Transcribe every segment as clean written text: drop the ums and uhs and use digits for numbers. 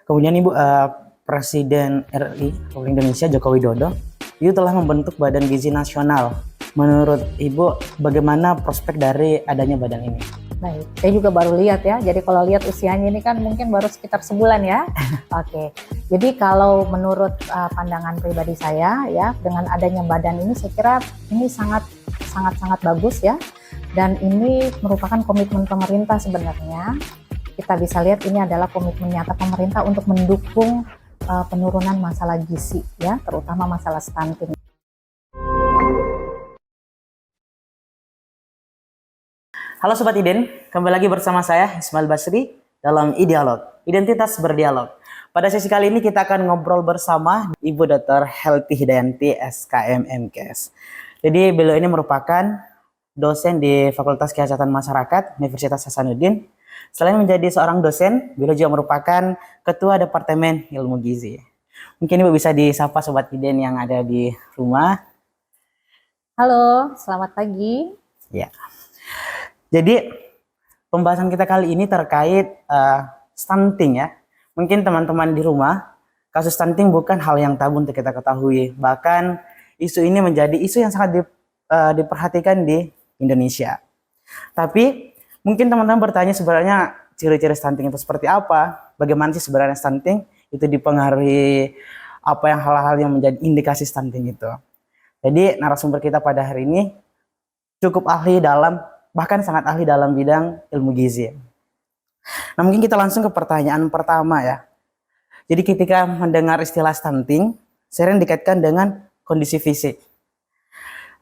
Kemudian Ibu, Presiden RI Republik Indonesia Joko Widodo itu telah membentuk Badan Gizi Nasional. Menurut Ibu, bagaimana prospek dari adanya badan ini? Baik, saya juga baru lihat ya. Jadi kalau lihat usianya ini kan mungkin baru sekitar sebulan ya. Oke. Jadi kalau menurut pandangan pribadi saya ya, dengan adanya badan ini saya kira ini sangat bagus ya. Dan ini merupakan komitmen pemerintah sebenarnya. Kita bisa lihat ini adalah komitmen nyata pemerintah untuk mendukung penurunan masalah gizi ya, terutama masalah stunting. Halo Sobat Iden, kembali lagi bersama saya Ismail Basri dalam Idealog, Identitas Berdialog. Pada sesi kali ini kita akan ngobrol bersama Ibu Dr. Helty Hidayanti SKM MKes. Jadi beliau ini merupakan dosen di Fakultas Kesehatan Masyarakat Universitas Hasanuddin. Selain menjadi seorang dosen, beliau juga merupakan Ketua Departemen Ilmu Gizi. Mungkin Ibu bisa disapa Sobat Iden yang ada di rumah. Halo, selamat pagi. Ya. Jadi pembahasan kita kali ini terkait stunting ya. Mungkin teman-teman di rumah, kasus stunting bukan hal yang tabu untuk kita ketahui. Bahkan isu ini menjadi isu yang sangat diperhatikan di Indonesia. Tapi mungkin teman-teman bertanya sebenarnya ciri-ciri stunting itu seperti apa? Bagaimana sih sebenarnya stunting itu dipengaruhi apa yang hal-hal yang menjadi indikasi stunting itu. Jadi narasumber kita pada hari ini cukup ahli dalam, bahkan sangat ahli dalam bidang ilmu gizi. Nah mungkin kita langsung ke pertanyaan pertama ya. Jadi ketika mendengar istilah stunting, sering dikaitkan dengan kondisi fisik.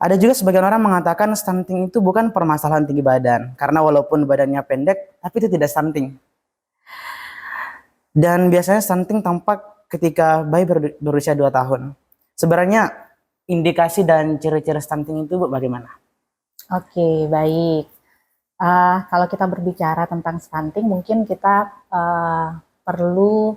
Ada juga sebagian orang mengatakan stunting itu bukan permasalahan tinggi badan, karena walaupun badannya pendek, tapi itu tidak stunting. Dan biasanya stunting tampak ketika bayi berusia 2 tahun. Sebenarnya indikasi dan ciri-ciri stunting itu bagaimana? Oke, baik. Kalau kita berbicara tentang stunting, mungkin kita perlu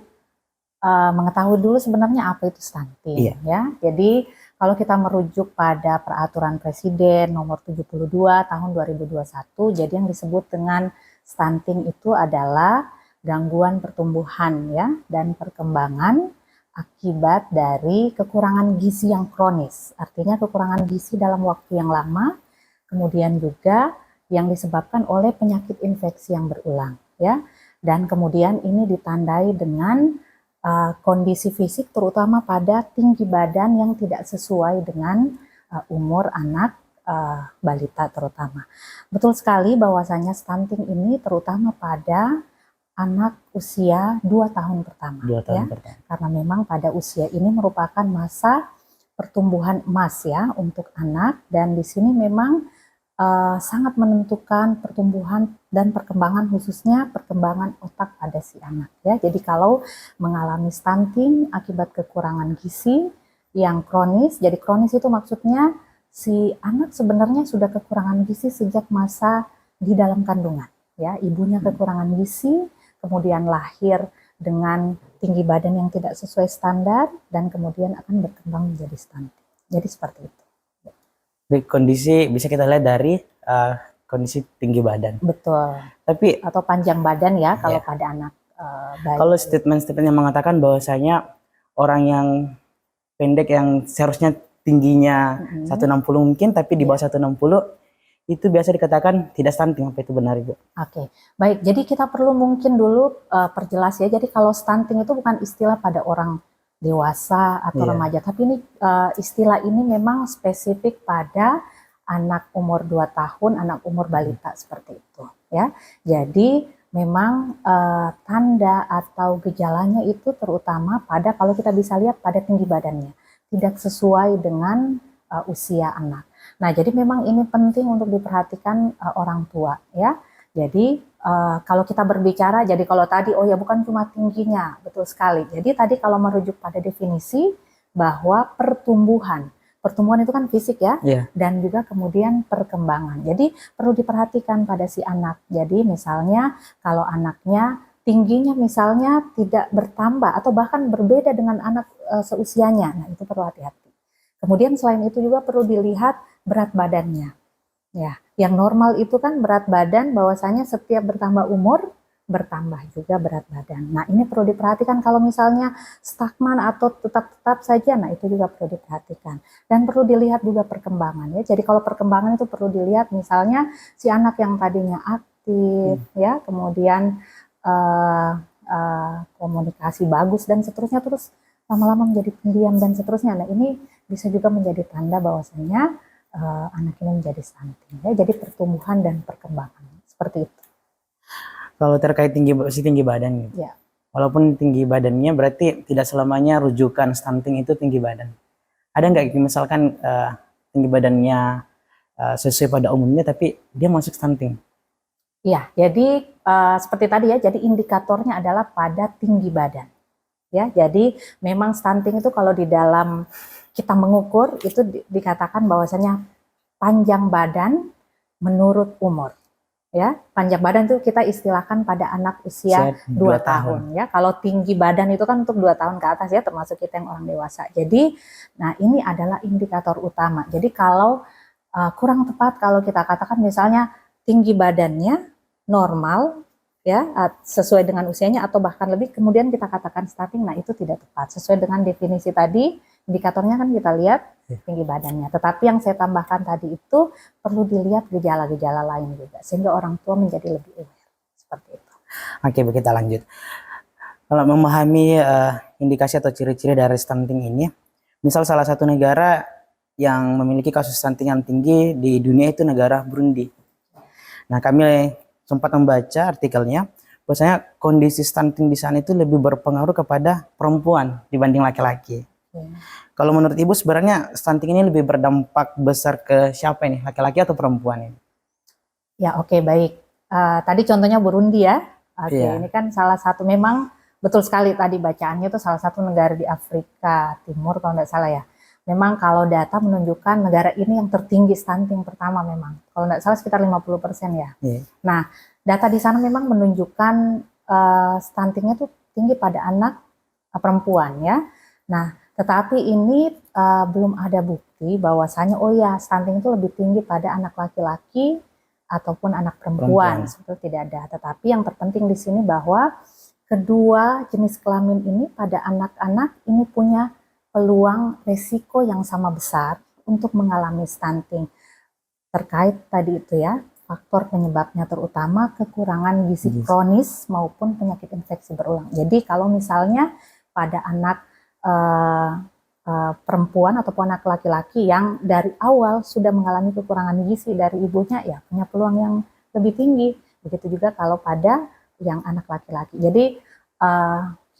mengetahui dulu sebenarnya apa itu stunting. Ya. Jadi kalau kita merujuk pada peraturan Presiden nomor 72 tahun 2021, jadi yang disebut dengan stunting itu adalah gangguan pertumbuhan ya dan perkembangan akibat dari kekurangan gizi yang kronis. Artinya kekurangan gizi dalam waktu yang lama, kemudian juga yang disebabkan oleh penyakit infeksi yang berulang ya. Dan kemudian ini ditandai dengan kondisi fisik terutama pada tinggi badan yang tidak sesuai dengan umur anak balita terutama. Betul sekali bahwasanya stunting ini terutama pada anak usia 2 tahun pertama 2 tahun ya. pertama. Karena memang pada usia ini merupakan masa pertumbuhan emas ya untuk anak, dan di sini memang sangat menentukan pertumbuhan dan perkembangan, khususnya perkembangan otak pada si anak ya. Jadi kalau mengalami stunting akibat kekurangan gizi yang kronis, jadi kronis itu maksudnya si anak sebenarnya sudah kekurangan gizi sejak masa di dalam kandungan ya. Ibunya kekurangan gizi, kemudian lahir dengan tinggi badan yang tidak sesuai standar, dan kemudian akan berkembang menjadi stunting. Jadi seperti itu. Di kondisi bisa kita lihat dari kondisi tinggi badan. Betul. Tapi atau panjang badan ya kalau pada anak bayi. Kalau statement-statement yang mengatakan bahwasanya orang yang pendek yang seharusnya tingginya 160 mungkin, tapi di bawah 160 itu biasa dikatakan tidak stunting. Apa itu benar Ibu? Oke, baik. Jadi kita perlu mungkin dulu perjelas ya. Jadi kalau stunting itu bukan istilah pada orang dewasa atau remaja, tapi ini istilah ini memang spesifik pada anak umur 2 tahun, anak umur balita seperti itu ya. Jadi memang tanda atau gejalanya itu terutama pada, kalau kita bisa lihat pada tinggi badannya tidak sesuai dengan usia anak. Nah, jadi memang ini penting untuk diperhatikan orang tua ya. Jadi kalau kita berbicara, jadi kalau tadi bukan cuma tingginya, betul sekali. Jadi tadi kalau merujuk pada definisi bahwa pertumbuhan itu kan fisik ya, dan juga kemudian perkembangan. Jadi perlu diperhatikan pada si anak. Jadi misalnya kalau anaknya tingginya misalnya tidak bertambah atau bahkan berbeda dengan anak seusianya, nah itu perlu hati-hati. Kemudian selain itu juga perlu dilihat berat badannya. Ya, yang normal itu kan berat badan bahwasanya setiap bertambah umur bertambah juga berat badan. Nah, ini perlu diperhatikan kalau misalnya stagnan atau tetap-tetap saja, nah itu juga perlu diperhatikan. Dan perlu dilihat juga perkembangan ya. Jadi kalau perkembangan itu perlu dilihat misalnya si anak yang tadinya aktif ya, kemudian komunikasi bagus dan seterusnya, terus lama-lama menjadi pendiam dan seterusnya. Nah, ini bisa juga menjadi tanda bahwasanya anak ini menjadi stunting ya. Jadi pertumbuhan dan perkembangan seperti itu. Kalau terkait tinggi badan gitu. Ya. Walaupun tinggi badannya berarti tidak selamanya rujukan stunting itu tinggi badan. Ada nggak misalkan tinggi badannya sesuai pada umumnya tapi dia masuk stunting? Ya, jadi seperti tadi ya, jadi indikatornya adalah pada tinggi badan. Ya, jadi memang stunting itu kalau di dalam kita mengukur itu dikatakan bahwasanya panjang badan menurut umur. Ya, panjang badan itu kita istilahkan pada anak usia 2 tahun ya. Kalau tinggi badan itu kan untuk 2 tahun ke atas ya, termasuk kita yang orang dewasa. Jadi, nah ini adalah indikator utama. Jadi kalau kurang tepat kalau kita katakan misalnya tinggi badannya normal ya, sesuai dengan usianya atau bahkan lebih, kemudian kita katakan stunting, nah itu tidak tepat. Sesuai dengan definisi tadi, indikatornya kan kita lihat tinggi badannya. Tetapi yang saya tambahkan tadi itu perlu dilihat gejala-gejala lain juga, sehingga orang tua menjadi lebih aware. Seperti itu. Oke, kita lanjut. Kalau memahami indikasi atau ciri-ciri dari stunting ini, misal salah satu negara yang memiliki kasus stunting yang tinggi di dunia itu negara Burundi. Nah, kami sempat membaca artikelnya, bahwasanya kondisi stunting di sana itu lebih berpengaruh kepada perempuan dibanding laki-laki. Kalau menurut Ibu sebenarnya stunting ini lebih berdampak besar ke siapa ini, laki-laki atau perempuan ini? Ya, oke, baik. Tadi contohnya Burundi ya. Oke, ini kan salah satu, memang betul sekali tadi bacaannya itu salah satu negara di Afrika Timur kalau nggak salah ya. Memang kalau data menunjukkan negara ini yang tertinggi stunting pertama memang. Kalau nggak salah sekitar 50% ya. Nah, data di sana memang menunjukkan stuntingnya tuh tinggi pada anak perempuan ya. Nah, tetapi ini belum ada bukti bahwasanya oh ya stunting itu lebih tinggi pada anak laki-laki ataupun anak perempuan. Sebetulnya tidak ada. Tetapi yang terpenting di sini bahwa kedua jenis kelamin ini pada anak-anak ini punya peluang resiko yang sama besar untuk mengalami stunting. Terkait tadi itu ya, faktor penyebabnya terutama kekurangan gizi kronis maupun penyakit infeksi berulang. Jadi kalau misalnya pada anak perempuan ataupun anak laki-laki yang dari awal sudah mengalami kekurangan gizi dari ibunya, ya punya peluang yang lebih tinggi. Begitu juga kalau pada yang anak laki-laki. Jadi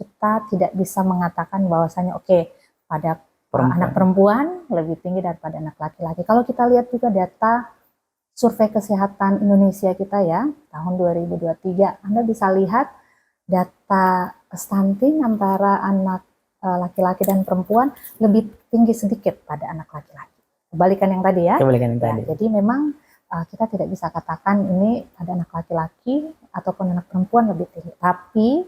kita tidak bisa mengatakan bahwasanya oke, pada anak perempuan lebih tinggi daripada anak laki-laki. Kalau kita lihat juga data survei kesehatan Indonesia kita ya, tahun 2023, Anda bisa lihat data stunting antara anak laki-laki dan perempuan lebih tinggi sedikit pada anak laki-laki. Kebalikan yang tadi ya. Kebalikan yang tadi. Jadi memang kita tidak bisa katakan ini pada anak laki-laki ataupun anak perempuan lebih tinggi. Tapi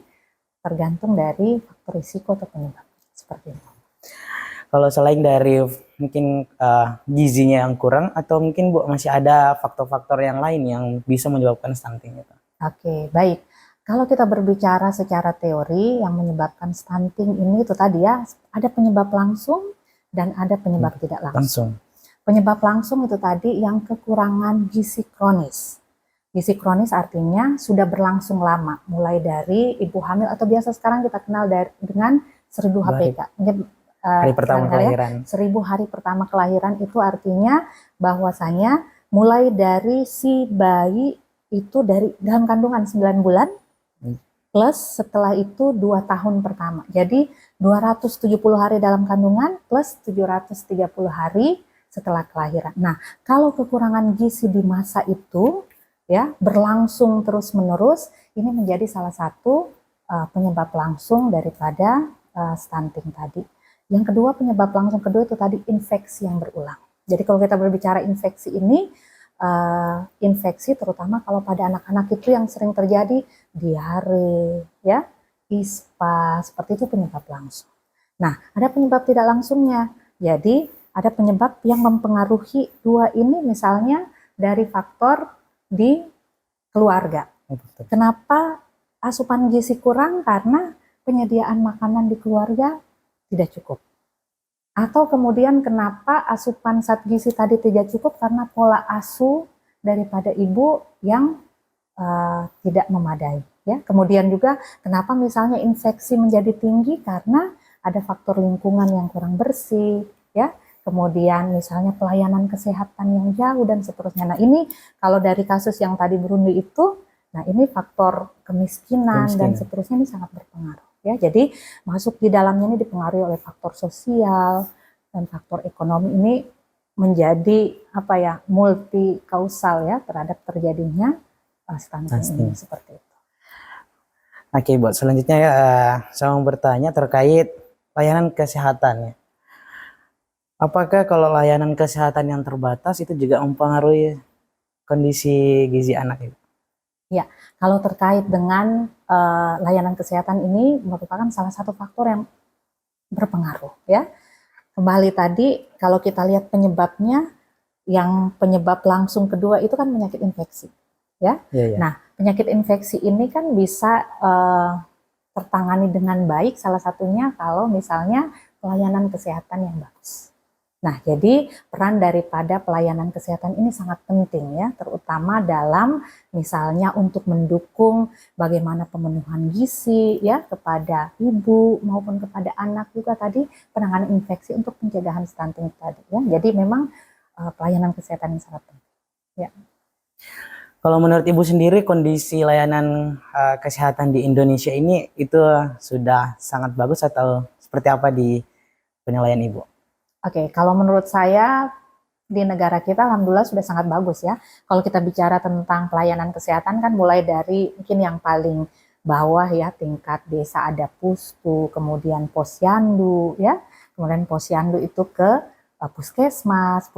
tergantung dari faktor risiko atau penyebab. Seperti itu. Kalau selain dari mungkin gizinya yang kurang, atau mungkin Bu masih ada faktor-faktor yang lain yang bisa menyebabkan stunting itu? Oke, baik. Kalau kita berbicara secara teori yang menyebabkan stunting ini itu tadi ya, ada penyebab langsung dan ada penyebab tidak langsung. Penyebab langsung itu tadi yang kekurangan gizi kronis. Gizi kronis artinya sudah berlangsung lama, mulai dari ibu hamil atau biasa sekarang kita kenal dengan 1000 HPK. Hari pertama kelahiran. 1000 hari pertama kelahiran itu artinya bahwasanya mulai dari si bayi itu dari dalam kandungan 9 bulan plus setelah itu 2 tahun pertama. Jadi 270 hari dalam kandungan plus 730 hari setelah kelahiran. Nah, kalau kekurangan gizi di masa itu ya berlangsung terus-menerus, ini menjadi salah satu penyebab langsung daripada stunting tadi. Yang kedua, penyebab langsung kedua itu tadi infeksi yang berulang. Jadi kalau kita berbicara infeksi ini, infeksi terutama kalau pada anak-anak itu yang sering terjadi diare, ya, ispa, seperti itu penyebab langsung. Nah, ada penyebab tidak langsungnya. Jadi ada penyebab yang mempengaruhi dua ini, misalnya dari faktor di keluarga. Kenapa asupan gizi kurang karena penyediaan makanan di keluarga tidak cukup. Atau kemudian kenapa asupan zat gizi tadi tidak cukup karena pola asuh daripada ibu yang tidak memadai. Ya. Kemudian juga kenapa misalnya infeksi menjadi tinggi karena ada faktor lingkungan yang kurang bersih, ya. Kemudian misalnya pelayanan kesehatan yang jauh dan seterusnya. Nah ini kalau dari kasus yang tadi Burundi itu, nah ini faktor kemiskinan dan seterusnya ini sangat berpengaruh. Ya, jadi masuk di dalamnya ini dipengaruhi oleh faktor sosial dan faktor ekonomi ini menjadi apa ya multi kausal ya terhadap terjadinya stunting ini seperti itu. Oke, buat selanjutnya saya mau bertanya terkait layanan kesehatan. Apakah kalau layanan kesehatan yang terbatas itu juga mempengaruhi kondisi gizi anak itu? Ya, kalau terkait dengan layanan kesehatan ini merupakan salah satu faktor yang berpengaruh ya. Kembali tadi kalau kita lihat penyebabnya, yang penyebab langsung kedua itu kan penyakit infeksi. Ya. Nah, penyakit infeksi ini kan bisa tertangani dengan baik salah satunya kalau misalnya pelayanan kesehatan yang bagus. Nah, jadi peran daripada pelayanan kesehatan ini sangat penting ya, terutama dalam misalnya untuk mendukung bagaimana pemenuhan gizi ya kepada ibu maupun kepada anak, juga tadi penanganan infeksi untuk pencegahan stunting tadi ya. Jadi memang pelayanan kesehatan yang sangat penting. Ya. Kalau menurut Ibu sendiri kondisi layanan kesehatan di Indonesia ini itu sudah sangat bagus atau seperti apa di penilaian Ibu? Oke, kalau menurut saya di negara kita alhamdulillah sudah sangat bagus ya. Kalau kita bicara tentang pelayanan kesehatan kan mulai dari mungkin yang paling bawah ya, tingkat desa ada Puspu, kemudian Posyandu ya. Kemudian Posyandu itu ke puskesmas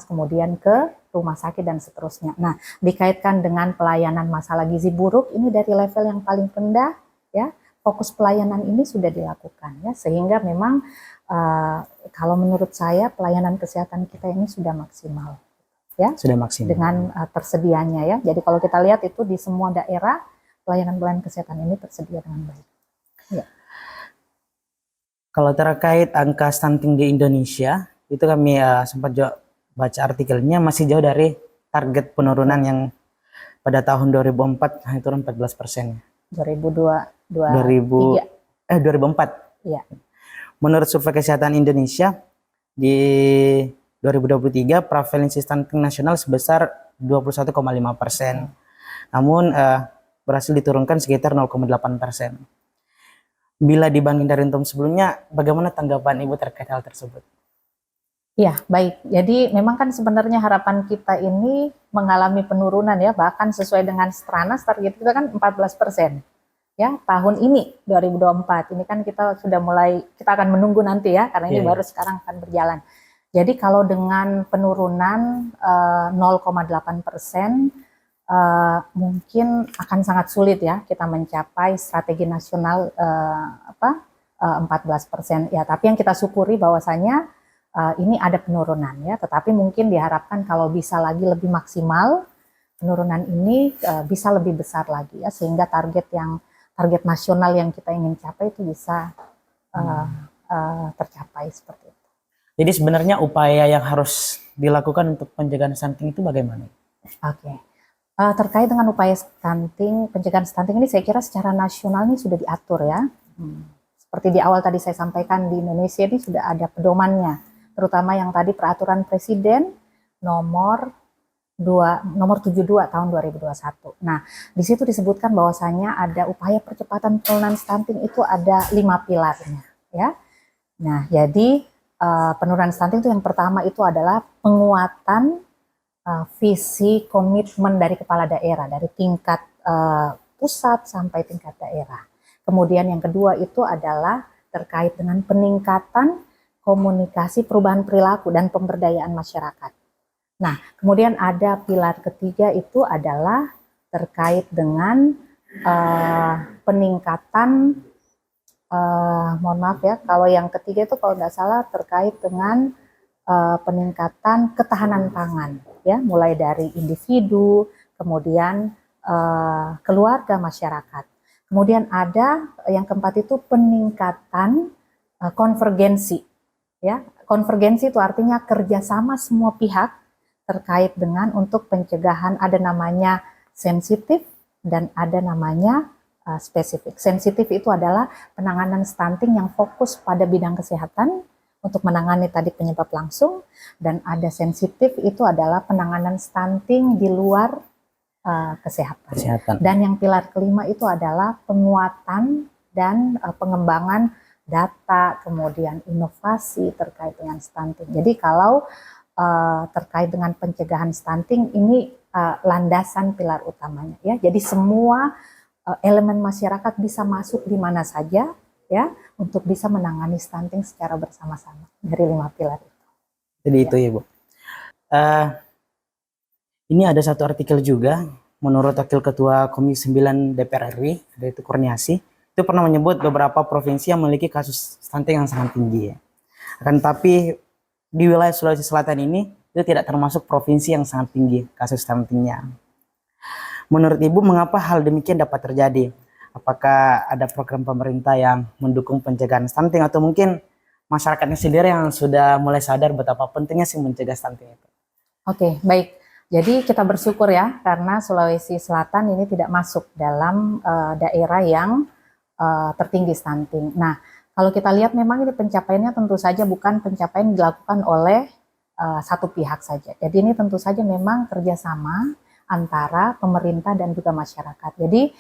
kemudian ke rumah sakit dan seterusnya. Nah, dikaitkan dengan pelayanan masalah gizi buruk ini dari level yang paling rendah ya, fokus pelayanan ini sudah dilakukan ya, sehingga memang kalau menurut saya pelayanan kesehatan kita ini sudah maksimal ya, sudah maksimal dengan tersedianya ya. Jadi kalau kita lihat itu di semua daerah pelayanan kesehatan ini tersedia dengan baik. Ya. Kalau terkait angka stunting di Indonesia, itu kami sempat baca artikelnya masih jauh dari target penurunan yang pada tahun 2004 hanya turun 14%. 2004. Ya. Menurut Survei Kesehatan Indonesia di 2023 prevalensi stunting nasional sebesar 21,5%. Namun berhasil diturunkan sekitar 0,8%. Bila dibanding dari tahun sebelumnya, bagaimana tanggapan Ibu terkait hal tersebut? Ya, baik. Jadi memang kan sebenarnya harapan kita ini mengalami penurunan ya, bahkan sesuai dengan Stranas target kita kan 14%. Ya, tahun ini 2024 ini kan kita sudah mulai, kita akan menunggu nanti ya, karena ini baru sekarang akan berjalan. Jadi kalau dengan penurunan 0,8%, mungkin akan sangat sulit ya kita mencapai strategi nasional 14% ya. Tapi yang kita syukuri bahwasanya ini ada penurunan ya. Tetapi mungkin diharapkan kalau bisa lagi lebih maksimal, penurunan ini bisa lebih besar lagi ya, sehingga target nasional yang kita ingin capai itu bisa tercapai seperti itu. Jadi sebenarnya upaya yang harus dilakukan untuk pencegahan stunting itu bagaimana? Oke. Terkait dengan upaya pencegahan stunting ini saya kira secara nasional ini sudah diatur ya. Seperti di awal tadi saya sampaikan, di Indonesia ini sudah ada pedomannya, terutama yang tadi peraturan Presiden nomor 72 tahun 2021. Nah, di situ disebutkan bahwasanya ada upaya percepatan penurunan stunting itu ada 5 pilarnya ya. Nah, jadi penurunan stunting itu yang pertama itu adalah penguatan visi komitmen dari kepala daerah, dari tingkat pusat sampai tingkat daerah. Kemudian yang kedua itu adalah terkait dengan peningkatan komunikasi perubahan perilaku dan pemberdayaan masyarakat. Nah, kemudian ada pilar ketiga itu adalah terkait dengan peningkatan, mohon maaf ya, kalau yang ketiga itu kalau nggak salah terkait dengan peningkatan ketahanan pangan, ya, mulai dari individu, kemudian keluarga, masyarakat. Kemudian ada yang keempat itu peningkatan konvergensi. Ya, konvergensi itu artinya kerjasama semua pihak terkait dengan untuk pencegahan, ada namanya sensitif dan ada namanya spesifik. Sensitif itu adalah penanganan stunting yang fokus pada bidang kesehatan untuk menangani tadi penyebab langsung, dan ada sensitif itu adalah penanganan stunting di luar kesehatan. Dan yang pilar kelima itu adalah penguatan dan pengembangan data, kemudian inovasi terkait dengan stunting. Jadi kalau terkait dengan pencegahan stunting ini landasan pilar utamanya ya. Jadi semua elemen masyarakat bisa masuk di mana saja ya untuk bisa menangani stunting secara bersama-sama dari 5 pilar itu. Jadi ya. Itu ya Bu. Ini ada satu artikel juga menurut Wakil Ketua Komisi 9 DPR RI, yaitu Kurniasi, itu pernah menyebut beberapa provinsi yang memiliki kasus stunting yang sangat tinggi ya. Akan tapi di wilayah Sulawesi Selatan ini itu tidak termasuk provinsi yang sangat tinggi kasus stuntingnya. Menurut Ibu, mengapa hal demikian dapat terjadi? Apakah ada program pemerintah yang mendukung pencegahan stunting atau mungkin masyarakatnya sendiri yang sudah mulai sadar betapa pentingnya sih mencegah stunting itu? Oke, baik. Jadi kita bersyukur ya karena Sulawesi Selatan ini tidak masuk dalam daerah yang tertinggi stunting. Nah, kalau kita lihat memang ini pencapaiannya tentu saja bukan pencapaian dilakukan oleh satu pihak saja. Jadi ini tentu saja memang kerjasama antara pemerintah dan juga masyarakat. Jadi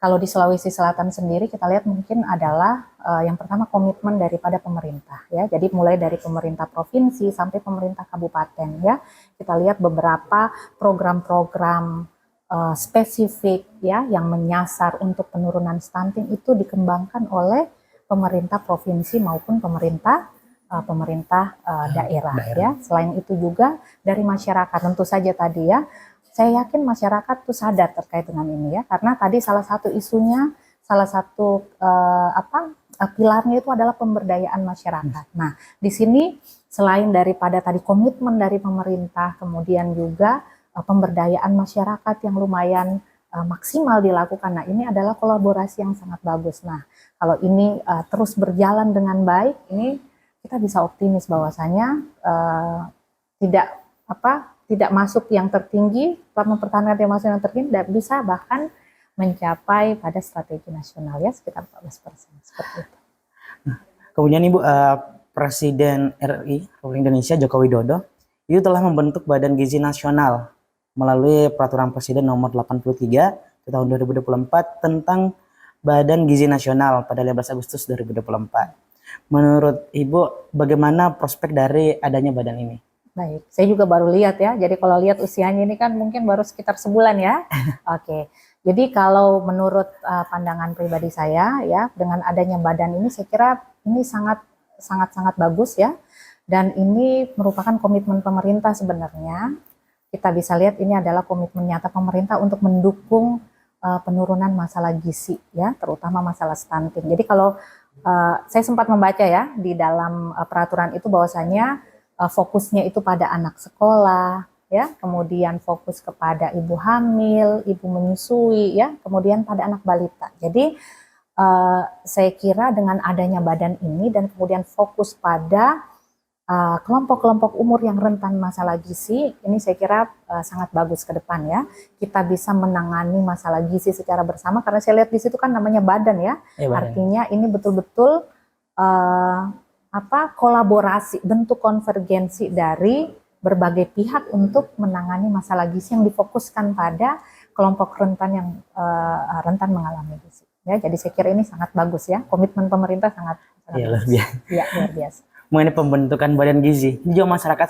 kalau di Sulawesi Selatan sendiri kita lihat mungkin adalah yang pertama komitmen daripada pemerintah ya. Jadi mulai dari pemerintah provinsi sampai pemerintah kabupaten ya. Kita lihat beberapa program-program spesifik ya yang menyasar untuk penurunan stunting itu dikembangkan oleh pemerintah provinsi maupun pemerintah daerah ya. Selain itu juga dari masyarakat tentu saja tadi ya. Saya yakin masyarakat tuh sadar terkait dengan ini ya, karena tadi salah satu isunya, salah satu pilarnya itu adalah pemberdayaan masyarakat. Nah, di sini selain daripada tadi komitmen dari pemerintah, kemudian juga pemberdayaan masyarakat yang lumayan maksimal dilakukan. Nah, ini adalah kolaborasi yang sangat bagus. Nah, kalau ini terus berjalan dengan baik, ini kita bisa optimis bahwasanya tidak masuk yang tertinggi, mempertahankan yang masuk yang tertinggi, dan bisa bahkan mencapai pada strategi nasional ya sekitar 14% seperti itu. Nah, kemudian Ibu, Presiden RI Republik Indonesia Joko Widodo itu telah membentuk Badan Gizi Nasional melalui Peraturan Presiden Nomor 83 tahun 2024 tentang Badan Gizi Nasional pada 15 Agustus 2024. Menurut Ibu, bagaimana prospek dari adanya badan ini? Baik, saya juga baru lihat ya. Jadi kalau lihat usianya ini kan mungkin baru sekitar sebulan ya. Oke. Jadi kalau menurut pandangan pribadi saya ya, dengan adanya badan ini saya kira ini sangat bagus ya. Dan ini merupakan komitmen pemerintah sebenarnya. Kita bisa lihat ini adalah komitmen nyata pemerintah untuk mendukung penurunan masalah gizi ya, terutama masalah stunting. Jadi kalau saya sempat membaca ya di dalam peraturan itu bahwasanya fokusnya itu pada anak sekolah, ya, kemudian fokus kepada ibu hamil, ibu menyusui, ya, kemudian pada anak balita. Jadi saya kira dengan adanya badan ini dan kemudian fokus pada kelompok-kelompok umur yang rentan masalah gizi, ini saya kira sangat bagus ke depan ya. Kita bisa menangani masalah gizi secara bersama karena saya lihat di situ kan namanya badan ya. Artinya ini betul-betul kolaborasi, bentuk konvergensi dari berbagai pihak untuk menangani masalah gizi yang difokuskan pada kelompok rentan yang rentan mengalami gizi. Ya, jadi saya kira ini sangat bagus ya, komitmen pemerintah sangat luar biasa. Ya, luar biasa. Mengenai pembentukan badan gizi, juga masyarakat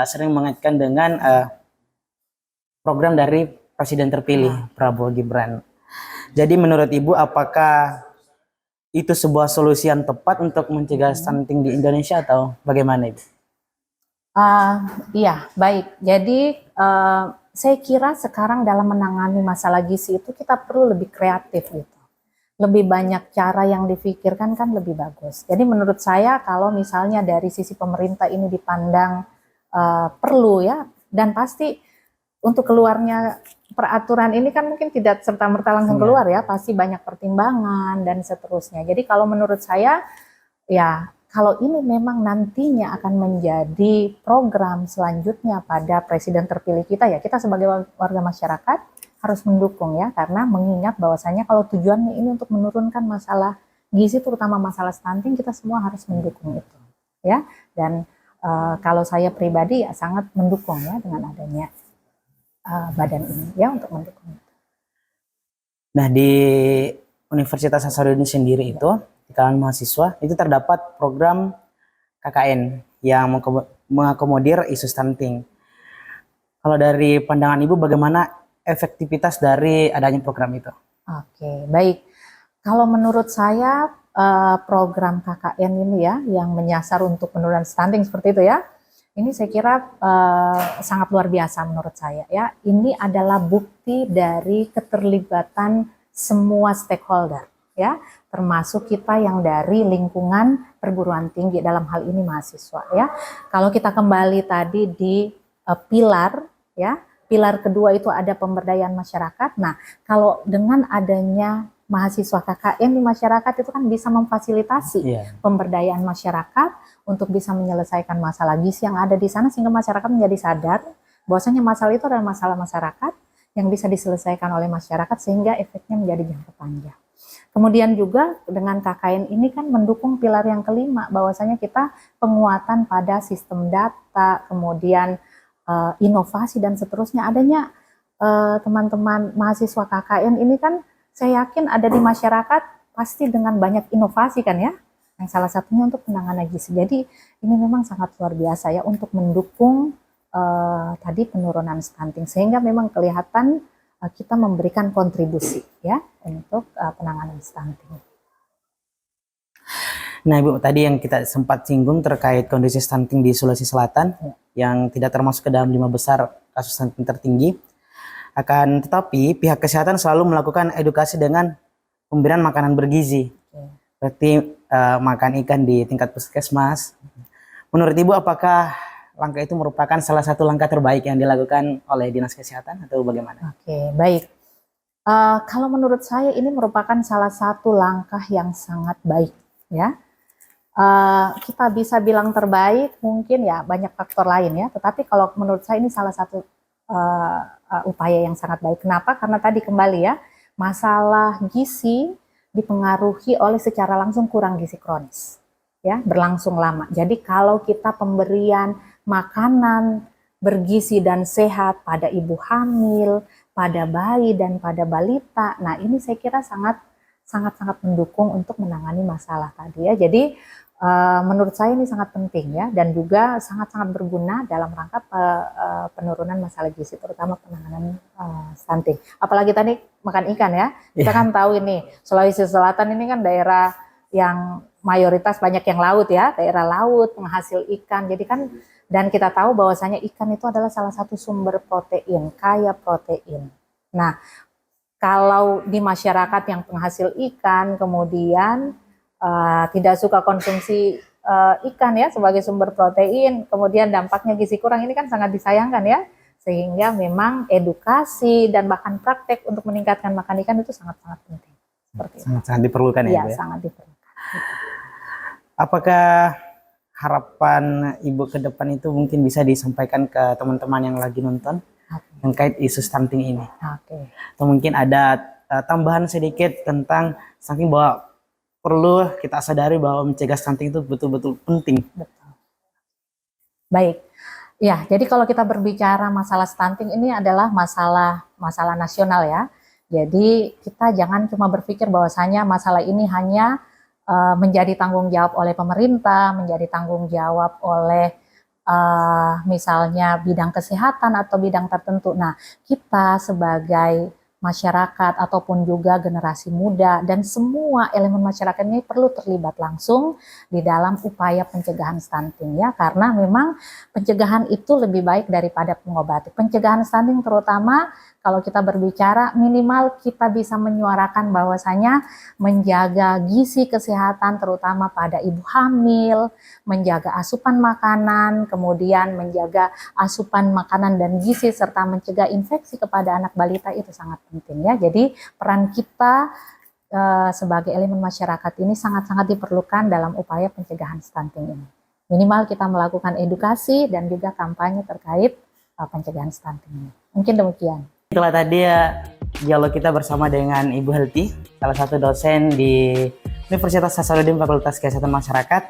sering mengaitkan dengan program dari Presiden terpilih Prabowo Gibran. Jadi menurut Ibu, apakah itu sebuah solusi yang tepat untuk mencegah stunting di Indonesia atau bagaimana Ibu? Iya, baik. Jadi saya kira sekarang dalam menangani masalah gizi itu kita perlu lebih kreatif gitu. Lebih banyak cara yang difikirkan kan lebih bagus. Jadi menurut saya kalau misalnya dari sisi pemerintah ini dipandang perlu ya, dan pasti untuk keluarnya peraturan ini kan mungkin tidak serta-merta langsung keluar ya, pasti banyak pertimbangan dan seterusnya. Jadi kalau menurut saya ya kalau ini memang nantinya akan menjadi program selanjutnya pada presiden terpilih kita ya, kita sebagai warga masyarakat harus mendukung ya, karena mengingat bahwasanya kalau tujuannya ini untuk menurunkan masalah gizi terutama masalah stunting, kita semua harus mendukung itu ya. Dan kalau saya pribadi ya sangat mendukung ya dengan adanya badan ini ya untuk mendukung. Nah, di Universitas Hasanuddin sendiri itu di kalangan mahasiswa itu terdapat program KKN yang mengakomodir isu stunting. Kalau dari pandangan Ibu bagaimana efektivitas dari adanya program itu? Oke, baik. Kalau menurut saya program KKN ini ya yang menyasar untuk penurunan stunting seperti itu ya, ini saya kira sangat luar biasa menurut saya ya. Ini adalah bukti dari keterlibatan semua stakeholder ya, termasuk kita yang dari lingkungan perguruan tinggi, dalam hal ini mahasiswa ya. Kalau kita kembali tadi di pilar ya, pilar kedua itu ada pemberdayaan masyarakat. Nah, kalau dengan adanya mahasiswa KKN di masyarakat itu kan bisa memfasilitasi pemberdayaan masyarakat untuk bisa menyelesaikan masalah gizi yang ada di sana, sehingga masyarakat menjadi sadar bahwasanya masalah itu adalah masalah masyarakat yang bisa diselesaikan oleh masyarakat sehingga efeknya menjadi jangka panjang. Kemudian juga dengan KKN ini kan mendukung pilar yang kelima, bahwasanya kita penguatan pada sistem data, kemudian inovasi dan seterusnya. Adanya teman-teman mahasiswa KKN ini kan saya yakin ada di masyarakat pasti dengan banyak inovasi kan ya, yang salah satunya untuk penanganan gizi. Jadi ini memang sangat luar biasa ya untuk mendukung tadi penurunan stunting, sehingga memang kelihatan kita memberikan kontribusi ya untuk penanganan stunting. Nah, Ibu, tadi yang kita sempat singgung terkait kondisi stunting di Sulawesi Selatan yang tidak termasuk ke dalam 5 besar kasus stunting tertinggi. Akan tetapi pihak kesehatan selalu melakukan edukasi dengan pemberian makanan bergizi. Berarti makan ikan di tingkat puskesmas. Menurut Ibu apakah langkah itu merupakan salah satu langkah terbaik yang dilakukan oleh Dinas Kesehatan atau bagaimana? Oke, baik. Kalau menurut saya ini merupakan salah satu langkah yang sangat baik ya. Kita bisa bilang terbaik mungkin ya banyak faktor lain ya, tetapi kalau menurut saya ini salah satu upaya yang sangat baik. Kenapa? Karena tadi kembali ya, masalah gizi dipengaruhi oleh secara langsung kurang gizi kronis ya, berlangsung lama. Jadi kalau kita pemberian makanan bergizi dan sehat pada ibu hamil, pada bayi dan pada balita, nah ini saya kira sangat mendukung untuk menangani masalah tadi ya. Jadi menurut saya ini sangat penting ya, dan juga sangat berguna dalam rangka penurunan masalah gizi, terutama penanganan stunting. Apalagi tadi makan ikan ya, kita kan tahu ini Sulawesi Selatan ini kan daerah yang mayoritas banyak yang laut ya, daerah laut penghasil ikan. Jadi kan, dan kita tahu bahwasanya ikan itu adalah salah satu sumber protein, kaya protein. Nah, kalau di masyarakat yang penghasil ikan kemudian tidak suka konsumsi ikan ya sebagai sumber protein, kemudian dampaknya gizi kurang, ini kan sangat disayangkan ya. Sehingga memang edukasi dan bahkan praktek untuk meningkatkan makan ikan itu sangat penting. Sangat diperlukan ya, Bu ya? Sangat diperlukan. Apakah harapan Ibu ke depan itu mungkin bisa disampaikan ke teman-teman yang lagi nonton terkait isu stunting ini? Atau mungkin ada tambahan sedikit tentang stunting, bahwa perlu kita sadari bahwa mencegah stunting itu betul-betul penting. Betul. Baik. Ya, jadi kalau kita berbicara masalah stunting ini adalah masalah nasional ya. Jadi kita jangan cuma berpikir bahwasanya masalah ini hanya menjadi tanggung jawab oleh pemerintah, menjadi tanggung jawab oleh misalnya bidang kesehatan atau bidang tertentu. Nah, kita sebagai masyarakat ataupun juga generasi muda dan semua elemen masyarakat ini perlu terlibat langsung di dalam upaya pencegahan stunting ya, karena memang pencegahan itu lebih baik daripada pengobatan. Pencegahan stunting terutama kalau kita berbicara minimal kita bisa menyuarakan bahwasanya menjaga gizi kesehatan terutama pada ibu hamil, menjaga asupan makanan, kemudian menjaga asupan makanan dan gizi serta mencegah infeksi kepada anak balita itu sangat penting ya. Jadi peran kita sebagai elemen masyarakat ini sangat-sangat diperlukan dalam upaya pencegahan stunting ini. Minimal kita melakukan edukasi dan juga kampanye terkait pencegahan stunting ini. Mungkin demikian. Itulah tadi ya dialog kita bersama dengan Ibu Helty, salah satu dosen di Universitas Hasanuddin Fakultas Kesehatan Masyarakat,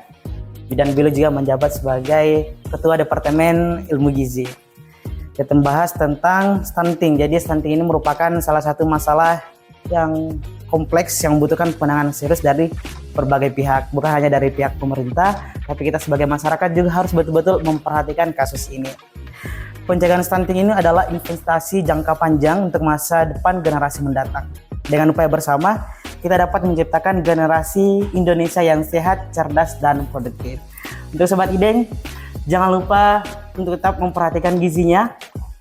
dan beliau juga menjabat sebagai Ketua Departemen Ilmu Gizi. Kita membahas tentang stunting. Jadi stunting ini merupakan salah satu masalah yang kompleks yang membutuhkan penanganan serius dari berbagai pihak, bukan hanya dari pihak pemerintah, tapi kita sebagai masyarakat juga harus betul-betul memperhatikan kasus ini. Pencegahan stunting ini adalah investasi jangka panjang untuk masa depan generasi mendatang. Dengan upaya bersama, kita dapat menciptakan generasi Indonesia yang sehat, cerdas, dan produktif. Untuk Sobat Ideng, jangan lupa untuk tetap memperhatikan gizinya,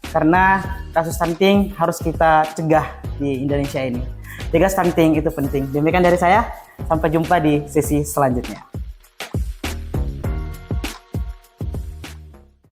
karena kasus stunting harus kita cegah di Indonesia ini. Cegah stunting itu penting. Demikian dari saya, sampai jumpa di sesi selanjutnya.